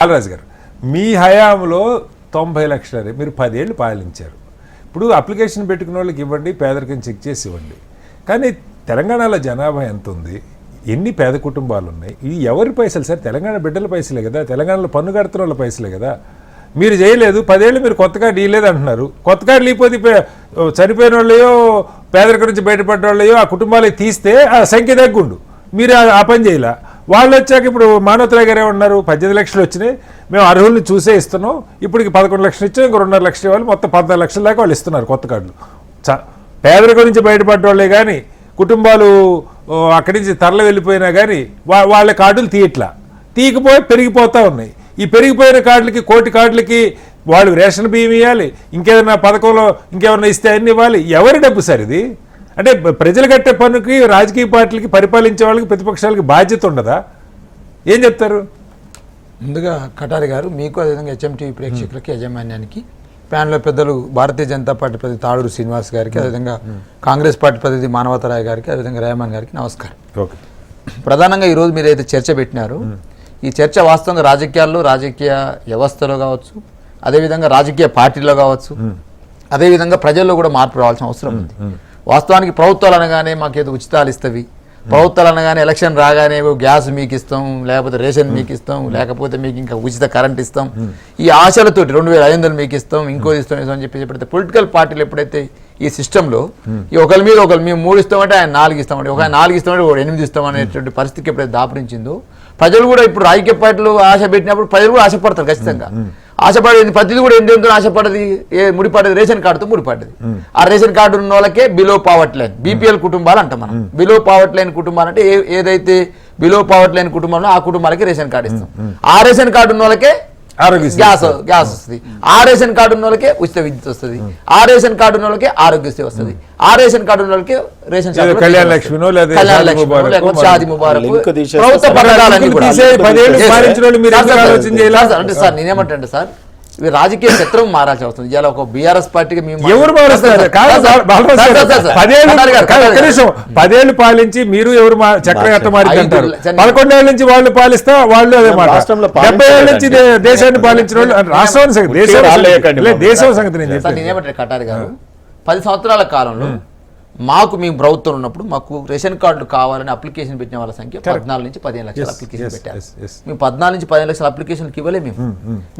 బాలరాజు గారు, మీ హయాంలో 90 లక్షలు మీరు 10 ఏళ్ళు పాలించారు. ఇప్పుడు అప్లికేషన్ పెట్టుకున్న వాళ్ళకి ఇవ్వండి, పేదరికం చెక్ చేసి ఇవ్వండి. కానీ తెలంగాణలో జనాభా ఎంత ఉంది, ఎన్ని పేద కుటుంబాలు ఉన్నాయి, ఇది ఎవరి పైసలు సార్? తెలంగాణ బిడ్డల పైసలే కదా, తెలంగాణలో పన్ను కడుతున్న వాళ్ళ పైసలే కదా. మీరు చేయలేదు, 10 ఏళ్ళు మీరు కొత్త కార్డు ఇవ్వలేదు అంటున్నారు. కొత్త కార్డు లేకపోతే చనిపోయిన వాళ్ళయో పేదరికం నుంచి బయటపడ్డ వాళ్ళయో ఆ కుటుంబాలకి తీస్తే ఆ సంఖ్య తగ్గుండు. మీరు ఆ పని చేయలే. వాళ్ళు వచ్చాక ఇప్పుడు మానవతరాయ్ గారే ఉన్నారు, 18 లక్షలు వచ్చినాయి, మేము అర్హుల్ని చూసే ఇస్తున్నాం, ఇప్పటికి 11 లక్షలు ఇచ్చాం, ఇంకో 2.5 లక్షలు ఇవ్వాలి, మొత్తం 14 లక్షల దాకా వాళ్ళు ఇస్తున్నారు కొత్త కార్డులు. పేదరికం నుంచి బయటపడ్డ వాళ్ళే కానీ కుటుంబాలు అక్కడి నుంచి తరలి వెళ్ళిపోయినా కానీ వాళ్ళ కార్డులు తీయకపోయి పెరిగిపోతూ ఉన్నాయి. ఈ పెరిగిపోయిన కార్డులకి, కోటి కార్డులకి వాళ్ళు రేషన్ బియ్యం ఇవ్వాలి, ఇంకేదైనా పథకంలో ఇంకేమన్నా ఇస్తే అన్ని ఇవ్వాలి. ఎవరి డబ్బు సార్ ఇది? అంటే ప్రజలు కట్టే పన్నుకి రాజకీయ పార్టీలకి, పరిపాలించే వాళ్ళకి, ప్రతిపక్షాలకి బాధ్యత ఉండదా? ఏం చెప్తారు? ముందుగా కటారి గారు, మీకు అదేవిధంగా హెచ్ఎంటీవీ ప్రేక్షకులకి, యాజమాన్యానికి, ప్యానెల్లో పెద్దలు భారతీయ జనతా పార్టీ ప్రతినిధి తాడూరు శ్రీనివాస్ గారికి, అదేవిధంగా కాంగ్రెస్ పార్టీ ప్రతినిధి మానవతరాయ్ గారికి, అదేవిధంగా రెహమాన్ గారికి నమస్కారం. ప్రధానంగా ఈరోజు మీరు అయితే చర్చ పెట్టినారు, ఈ చర్చ వాస్తవంగా రాజకీయాల్లో, రాజకీయ వ్యవస్థలో కావచ్చు, అదేవిధంగా రాజకీయ పార్టీలో కావచ్చు, అదేవిధంగా ప్రజల్లో కూడా మార్పు రావాల్సిన అవసరం ఉంది. వాస్తవానికి ప్రభుత్వాలు అనగానే మాకేదో ఉచితాలు ఇస్తవి, ప్రభుత్వాలు అనగానే ఎలక్షన్ రాగానే గ్యాస్ మీకు ఇస్తాం, లేకపోతే రేషన్ మీకు ఇస్తాం, లేకపోతే మీకు ఇంకా ఉచిత కరెంట్ ఇస్తాం, ఈ ఆశలతోటి 2500 మీకు ఇస్తాం, ఇంకో ఇస్తాం అని చెప్పి ఎప్పుడైతే పొలిటికల్ పార్టీలు ఎప్పుడైతే ఈ సిస్టంలో ఈ ఒకరి మీద ఒకరు మేము 3 ఇస్తామంటే ఆయన 4 ఇస్తామంటే, ఒక 4 ఇస్తామంటే 8 ఇస్తాం అనేటువంటి పరిస్థితికి ఎప్పుడైతే దాపురించిందో, ప్రజలు కూడా ఇప్పుడు రాజకీయ పార్టీలు ఆశ పెట్టినప్పుడు ప్రజలు కూడా ఆశపడతారు ఖచ్చితంగా. ఆశపడేది ప్రతిదీ కూడా ఏంటంటే ఆశపడేది ముడిపడేది రేషన్ కార్డుతో ముడిపడ్డది. ఆ రేషన్ కార్డు ఉన్న వాళ్ళకే బిలో పావర్టీ లైన్, బీపీఎల్ కుటుంబాలు అంటాం మనం. బిలో పావర్టీ లైన్ కుటుంబాలు అంటే ఏదైతే బిలో పావర్టీ లైన్ కుటుంబంలో ఆ కుటుంబాలకి రేషన్ కార్డు ఇస్తాం. ఆ రేషన్ కార్డు ఉన్న వాళ్ళకే గ్యాస్ వస్తుంది, ఆ రేషన్ కార్డు ఉన్న వాళ్ళకే ఉచిత విద్యుత్ వస్తుంది, ఆ రేషన్ కార్డు ఉన్న వాళ్ళకే ఆరోగ్యశ్రీ వస్తుంది, ఆ రేషన్ కార్డు ఉన్న వాళ్ళకే రేషన్ కళ్యాణ లక్ష్మి, షాదీ ముబారక్, ప్రభుత్వ పథకాలన్నీ కూడా. అంటే సార్ నేనేమంటే సార్, ఇవి రాజకీయ చిత్రం మారాల్సి వస్తుంది. ఇలా ఒక బీఆర్ఎస్ పార్టీకి ఎవరు మారుస్తారు? 10 ఏళ్ళు పాలించి మీరు ఎవరు చక్రవర్తి మారిపోతారు? 11 ఏళ్ళ నుంచి వాళ్ళు పాలిస్తా వాళ్ళు అదే మాట. 70 ఏళ్ళ నుంచి దేశాన్ని పాలించిన వాళ్ళు, రాష్ట్రం సంగతి దేశం సంగతి నేను చెప్తాను. నేనేమంటారు కటారి గారు, 10 సంవత్సరాల కాలంలో మేము ప్రభుత్వం ఉన్నప్పుడు మాకు రేషన్ కార్డులు కావాలని అప్లికేషన్ పెట్టిన వాళ్ళ సంఖ్య 14 నుంచి 15 లక్షల అప్లికేషన్ పెట్టారు. మేము 14 నుంచి 15 లక్షల అప్లికేషన్కి ఇవ్వలే.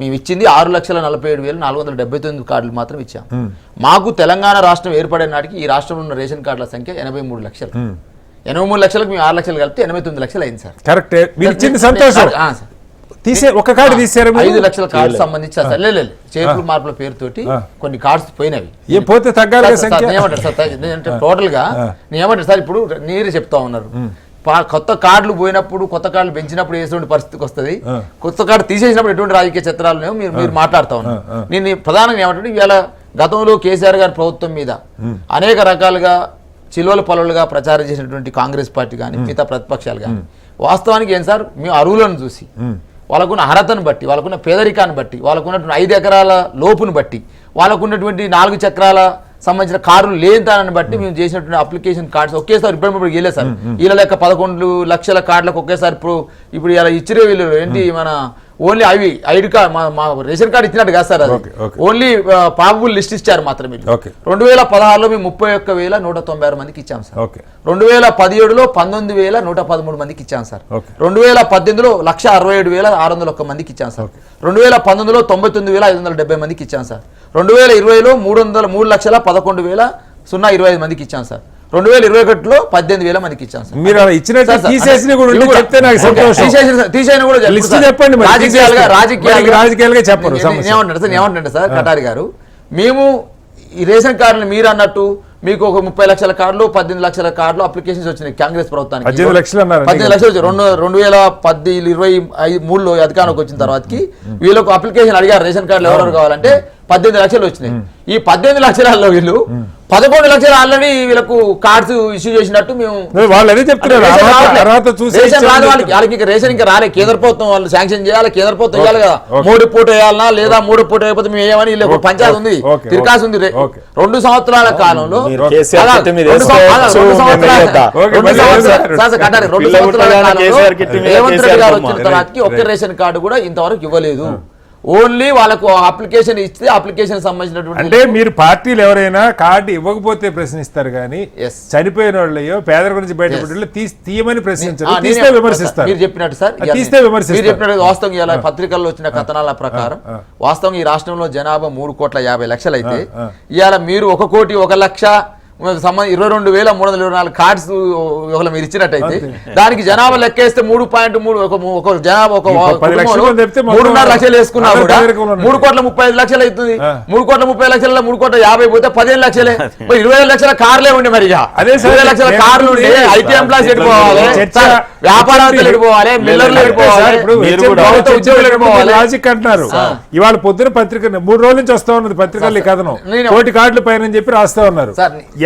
మేము ఇచ్చింది 6,47,479 కార్డులు మాత్రం ఇచ్చాం. మాకు తెలంగాణ రాష్ట్రం ఏర్పడే నాటికి ఈ రాష్ట్రంలో ఉన్న రేషన్ కార్డుల సంఖ్య 83 లక్షలు. 83 లక్షలకు మేము 6 లక్షలు కలిపితే 89 లక్షలు అయింది సార్. కరెక్టే, మీరు ఇచ్చింది సంతోషం. ఒక కార్డు తీసారు, 5 లక్షల కార్డు సంబంధించి చేర్పుల మార్పుల పేరుతోటి కొన్ని కార్డ్స్ పోయినవి. టోటల్ గా నేనేమంటారు సార్, ఇప్పుడు నీరు చెప్తా ఉన్నారు, కొత్త కార్డులు పోయినప్పుడు, కొత్త కార్డులు పెంచినప్పుడు ఎటువంటి పరిస్థితికి వస్తుంది, కొత్త కార్డు తీసేసినప్పుడు ఎటువంటి రాజకీయ చిత్రాలు మీరు మాట్లాడుతూ ఉన్నారు. నేను ప్రధానంగా ఏమంటే, ఇవాళ గతంలో కేసీఆర్ గారి ప్రభుత్వం మీద అనేక రకాలుగా చిలువల పలులుగా ప్రచారం చేసినటువంటి కాంగ్రెస్ పార్టీ కానీ, మిగతా ప్రతిపక్షాలు కానీ, వాస్తవానికి ఏం సార్, మేము అరువులను చూసి, వాళ్ళకున్న అర్హతను బట్టి, వాళ్ళకున్న పేదరికాన్ని బట్టి, వాళ్ళకున్నటువంటి 5 ఎకరాల లోపును బట్టి, వాళ్ళకున్నటువంటి 4 చక్రాల సంబంధించిన కార్డులు లేని దానిని బట్టి మేము చేసినటువంటి అప్లికేషన్ కార్డ్స్ ఒకేసారి ఇప్పుడు వెళ్ళే సార్, వీళ్ళ లెక్క 11 లక్షల కార్డులకు ఒకేసారి ఇప్పుడు ఇలా ఇచ్చిరే వీళ్ళు ఏంటి, మన ఓన్లీ అవి ఐడి కార్డ్, మా రేషన్ కార్డు ఇచ్చినట్టు కాదు సార్, అది ఓన్లీ ప్రాబబుల్ లిస్ట్ ఇచ్చారు మాత్రమే. 2016లో మేము 31,196 మందికి ఇచ్చాం సార్. 2017లో 19,113 మందికి ఇచ్చాం సార్. 2018లో 1,67,601 మందికి ఇచ్చాం సార్. 2019లో 99,570 మందికి ఇచ్చాం సార్. 2020లో 3,11,025 మందికి ఇచ్చాం సార్. 2021లో 18,000 మందికి ఇచ్చాం సార్. మీరు ఇచ్చినట్టు తీసేసిన కూడా చెప్తే నాకు సంతోషం. తీసేసిన కూడా చెప్పండి, రాజకీయాలుగా చెప్పరు. ఏమంటారు సార్ కటారి గారు, మేము ఈ రేషన్ కార్డులు మీరు అన్నట్టు మీకు ఒక 30 లక్షల కార్డులు, 18 లక్షల కార్డులు అప్లికేషన్స్ వచ్చినాయి కాంగ్రెస్ ప్రభుత్వానికి. 18 లక్షలు 2023లో అధికారంలోకి వచ్చిన తర్వాతకి వీళ్ళకు అప్లికేషన్ అడిగారు, రేషన్ కార్డులు ఎవరెవరు కావాలంటే 18 లక్షలు వచ్చినాయి. ఈ 18 లక్షలలో వీళ్ళు 11 లక్షలు ఆల్రెడీ వీళ్ళకు కార్డ్స్ ఇష్యూ చేసినట్టు మేము వాళ్ళు అదే చెప్తున్నారు. అర్హత చూసి రేషన్ రాదు వాళ్ళకి ఇంకా రేషన్ ఇంకా రాలే. కేంద్ర ప్రభుత్వం వాళ్ళు శాంక్షన్ చేయాలి, కేంద్ర ప్రభుత్వం ఇవ్వాలి కదా. 3 పూట వేయాలన్నా లేదా 3 పూట అయిపోతే మేము వేయమని వీళ్ళకి పంచాయతీ ఉంది, తిరకాసు ఉంది. 2 సంవత్సరాల కాలంలో 2 సంవత్సరాల రేవంత్ రెడ్డి గారు వచ్చిన తర్వాతకి ఒక్క రేషన్ కార్డు కూడా ఇంతవరకు ఇవ్వలేదు. ఓన్లీ వాళ్ళకు అప్లికేషన్ ఇస్తే అప్లికేషన్ సంబంధించినటువంటి అంటే మీరు పార్టీలు ఎవరైనా కార్డు ఇవ్వకపోతే ప్రశ్నిస్తారు కానీ చనిపోయిన వాళ్ళయో పేదల గురించి బయటపడి తీయమని ప్రశ్నించారు, తీస్తే విమర్శిస్తారు. మీరు చెప్పినట్టు సార్, తీస్తే విమర్శిస్తారు. మీరు చెప్పినట్టు వాస్తవం ఇవాళ పత్రికల్లో వచ్చిన కథనాల ప్రకారం వాస్తవం ఈ రాష్ట్రంలో జనాభా 3,50,00,000 అయితే ఇవాళ మీరు 1,01,00,000 22,324 కార్డ్స్ ఒకవేళ మీరు ఇచ్చినట్టయితే దానికి జనాభా లెక్కేస్తే 3.3 ఒక జనాభా 3.5 లక్షలు వేసుకున్నా కూడా 3,35,00,000 అవుతుంది. 3,30,00,000 3,50,000 పోతే 15 లక్షలే. 20 లక్షల కార్లే ఉండే మరి 20 లక్షల కార్లు ఉండే ఐటీ ఎంప్లాయీస్ ఎడిపోవాలి, వ్యాపారవేత్తలు ఎడిపోవాలి, మిల్లర్లు ఎడిపోవాలి, ఉద్యోగులు ఎడిపోవాలి. లాజిక్ అంటున్నారు. ఇవాళ పొద్దున పత్రిక 3 రోజుల నుంచి వస్తా ఉన్నది పత్రికల్లో కథనం, 1,000 కార్డుల పైన చెప్పి రాస్తా ఉన్నారు.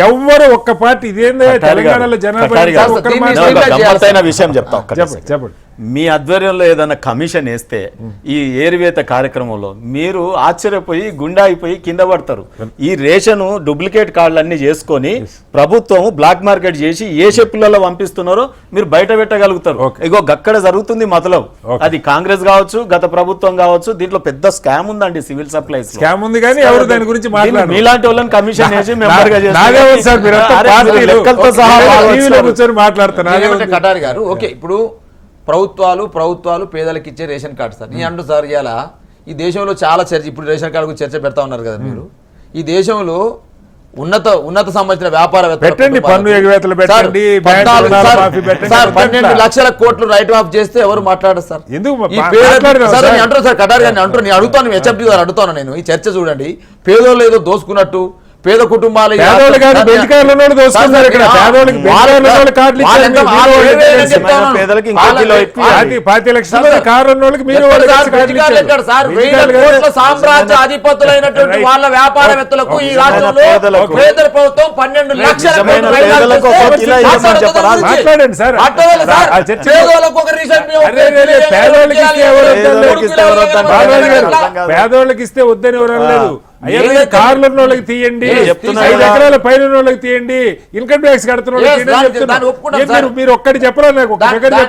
ఎవ్వరు ఒక్క పార్టీ ఇదేందో తెలంగాణలో జనాభా విషయం చెప్తా. చెప్పండి. మీ ఆధ్వర్యంలో ఏదైనా కమిషన్ వేస్తే ఈ ఏరివేత కార్యక్రమంలో మీరు ఆశ్చర్యపోయి గుండా అయిపోయి కింద పడతారు. ఈ రేషన్ డూప్లికేట్ కార్డులన్నీ చేసుకొని ప్రభుత్వం బ్లాక్ మార్కెట్ చేసి ఏ షెప్పులలో పంపిస్తున్నారో మీరు బయట పెట్టగలుగుతారు. ఇగో గక్కడ జరుగుతుంది మొదలవు. అది కాంగ్రెస్ కావచ్చు, గత ప్రభుత్వం కావచ్చు, దీంట్లో పెద్ద స్కామ్ ఉందండి. సివిల్ సప్లైస్ స్కామ్ ఉంది కానీ ఎవరు దాని గురించి మాట్లాడారు? మీలాంటి వాళ్ళని కమిషన్ వేసి మాట్లాడుతున్నారు. కటారి గారు ఓకే, ఇప్పుడు ప్రభుత్వాలు పేదలకు ఇచ్చే రేషన్ కార్డు సార్. నేను అంటూ సార్ ఇవాళ ఈ దేశంలో చాలా చర్చ, ఇప్పుడు రేషన్ కార్డు గురించి చర్చ పెడతా ఉన్నారు కదా మీరు. ఈ దేశంలో ఉన్నత సంబంధించిన వ్యాపార పెట్టండి, పన్ను ఎగవేతలు పెట్టండి, 12 లక్షల కోట్లు రైట్ ఆఫ్ చేస్తే ఎవరు మాట్లాడరు సార్. అంటారు సార్ కటారి గారిని అంటారు. నేను అడుగుతాను, హెచ్ఎంటీ గారు అడుగుతాను నేను. ఈ చర్చ చూడండి, పేదోళ్ళు ఏదో దోసుకున్నట్టు పేద కుటుంబాలు సామ్రాజ్య అధిపతులైనటువంటి వాళ్ళ వ్యాపారవేత్తలకు ఈ రాష్ట్రంలో పేదల ప్రభుత్వం 12 లక్షల పేదోళ్ళకి ఇస్తే వద్దని ఎవరు అనలేదు. కార్ల వాళ్ళకి తీయండి, 5 ఎకరాల పైన వాళ్ళకి తీయండి, ఇన్కమ్ ట్యాక్స్ కడుతున్న మీరు ఒక్కటి చెప్పలేదు, నాకు చెప్పలేదు.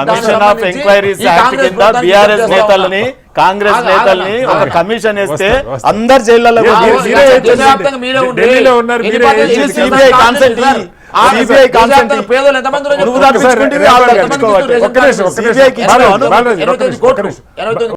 కమిషన్ ఆఫ్ ఎంక్వైరీస్ యాక్ట్ కింద బీఆర్ఎస్ నేతల్ని కాంగ్రెస్ నేతల్ని ఒక కమిషన్ వేస్తే అందరు జైళ్ళలో ఢిల్లీలో ఉన్నారు. సిబిఐ కాన్సెప్ట్ పేదలు ఎంతమంది